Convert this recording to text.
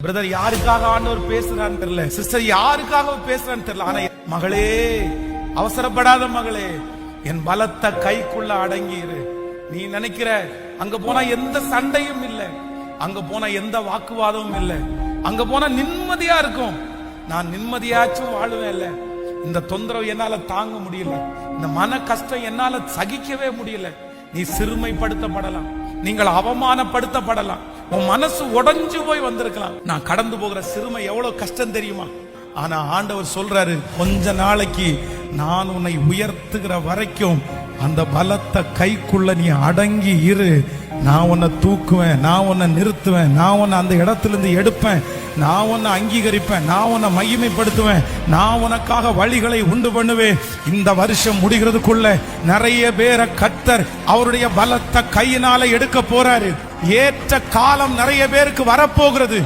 Brother யாருக்காக ஆண்டவர் பேசுறான்னு தெரியல, சிஸ்டர் யாருக்காக பேசுறான்னு தெரியல. ஆனா மகளே, அவசரப்படாத மகளே, என் பலத்த கைக்குள்ள அடங்கிரு. நீ நினைக்கிற அங்க போனா எந்த சண்டையும் இல்லை, அங்க போனா எந்த வாக்குவாதமும் இல்லை, அங்க போனா நிம்மதியா இருக்கும். நான் நிம்மதியாச்சும் வாழுவேன் இல்ல. இந்த தொந்தரவு என்னால தாங்க முடியல, இந்த மன கஷ்டம் என்னால சகிக்கவே முடியல. நீ சிறுமைப்படுத்தப்படலாம், நீங்கள் அவமானப்படுத்தப்படலாம், உன் மனசு உடைஞ்சு போய் வந்திருக்கலாம். நான் கடந்து போகிற சிறுமை எவ்வளவு கஷ்டம் தெரியுமா? ஆனா ஆண்டவர் சொல்றாரு, கொஞ்ச நாளைக்கு நான் உன்னை உயர்த்துகிற வரைக்கும் அந்த பலத்த கைக்குள்ள நீ அடங்கி இரு. நான் உன்னை தூக்குவேன், நான் உன்னை நிறுத்துவேன், நான் உன்னை அந்த இடத்துல இருந்து எடுப்பேன், நான் உன்னை அங்கீகரிப்பேன், நான் உன்னை மகிமைப்படுத்துவேன், நான் உனக்காக வழிகளை உண்டு பண்ணுவேன். இந்த வருஷம் முடிகிறதுக்குள்ள நிறைய பேரை கர்த்தர் அவருடைய பலத்த கையினால எடுக்க போறாரு. ஏற்ற காலம் நிறைய பேருக்கு வரப்போகிறது.